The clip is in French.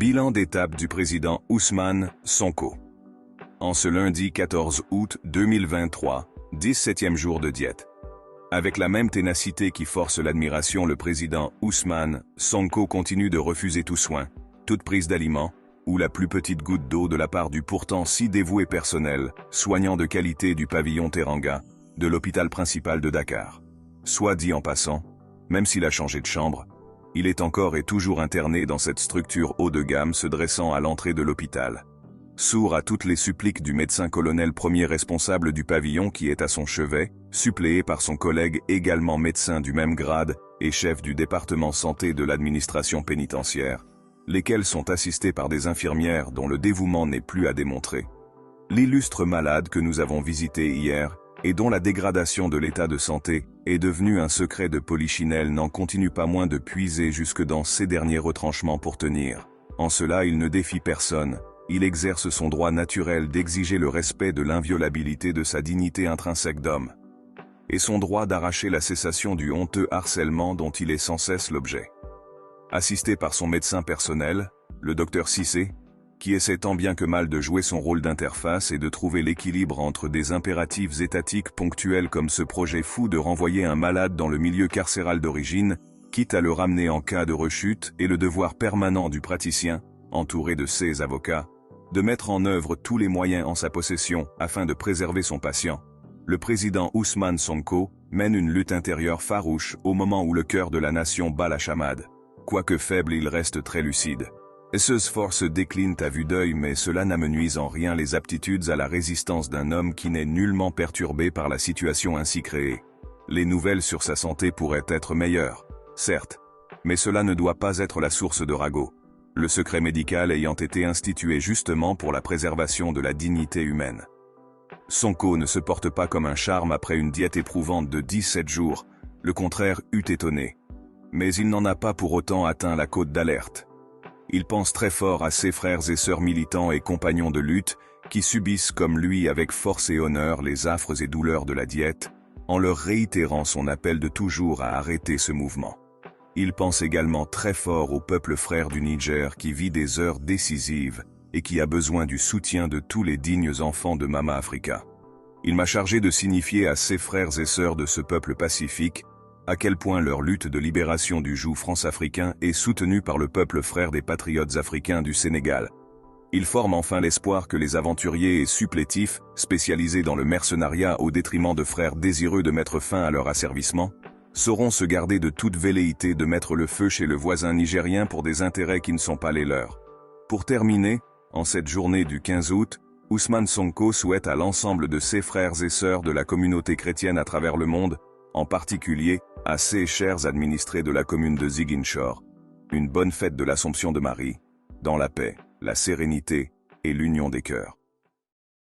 Bilan d'étape du président Ousmane Sonko. En ce lundi 14 août 2023, 17e jour de diète. Avec la même ténacité qui force l'admiration, le président Ousmane Sonko continue de refuser tout soin, toute prise d'aliments, ou la plus petite goutte d'eau de la part du pourtant si dévoué personnel, soignant de qualité du pavillon Teranga, de l'hôpital principal de Dakar. Soit dit en passant, même s'il a changé de chambre, il est encore et toujours interné dans cette structure haut de gamme se dressant à l'entrée de l'hôpital. Sourd à toutes les suppliques du médecin-colonel premier responsable du pavillon qui est à son chevet, suppléé par son collègue également médecin du même grade et chef du département santé de l'administration pénitentiaire, lesquels sont assistés par des infirmières dont le dévouement n'est plus à démontrer. L'illustre malade que nous avons visité hier, et dont la dégradation de l'état de santé est devenue un secret de polichinelle, n'en continue pas moins de puiser jusque dans ses derniers retranchements pour tenir. En cela il ne défie personne, il exerce son droit naturel d'exiger le respect de l'inviolabilité de sa dignité intrinsèque d'homme. Et son droit d'arracher la cessation du honteux harcèlement dont il est sans cesse l'objet. Assisté par son médecin personnel, le docteur Cissé, qui essaie tant bien que mal de jouer son rôle d'interface et de trouver l'équilibre entre des impératifs étatiques ponctuels comme ce projet fou de renvoyer un malade dans le milieu carcéral d'origine, quitte à le ramener en cas de rechute, et le devoir permanent du praticien, entouré de ses avocats, de mettre en œuvre tous les moyens en sa possession afin de préserver son patient. Le président Ousmane Sonko mène une lutte intérieure farouche au moment où le cœur de la nation bat la chamade. Quoique faible, il reste très lucide. Ses forces déclinent à vue d'œil, mais cela n'amenuise en rien les aptitudes à la résistance d'un homme qui n'est nullement perturbé par la situation ainsi créée. Les nouvelles sur sa santé pourraient être meilleures, certes, mais cela ne doit pas être la source de ragots. Le secret médical ayant été institué justement pour la préservation de la dignité humaine. Sonko ne se porte pas comme un charme après une diète éprouvante de 17 jours, le contraire eût étonné. Mais il n'en a pas pour autant atteint la côte d'alerte. Il pense très fort à ses frères et sœurs militants et compagnons de lutte, qui subissent comme lui avec force et honneur les affres et douleurs de la diète, en leur réitérant son appel de toujours à arrêter ce mouvement. Il pense également très fort au peuple frère du Niger qui vit des heures décisives et qui a besoin du soutien de tous les dignes enfants de Mama Africa. Il m'a chargé de signifier à ses frères et sœurs de ce peuple pacifique à quel point leur lutte de libération du joug france-africain est soutenue par le peuple frère des patriotes africains du Sénégal. Ils forment enfin l'espoir que les aventuriers et supplétifs, spécialisés dans le mercenariat au détriment de frères désireux de mettre fin à leur asservissement, sauront se garder de toute velléité de mettre le feu chez le voisin nigérien pour des intérêts qui ne sont pas les leurs. Pour terminer, en cette journée du 15 août, Ousmane Sonko souhaite à l'ensemble de ses frères et sœurs de la communauté chrétienne à travers le monde, en particulier à ses chers administrés de la commune de Ziguinchor, une bonne fête de l'Assomption de Marie, dans la paix, la sérénité et l'union des cœurs.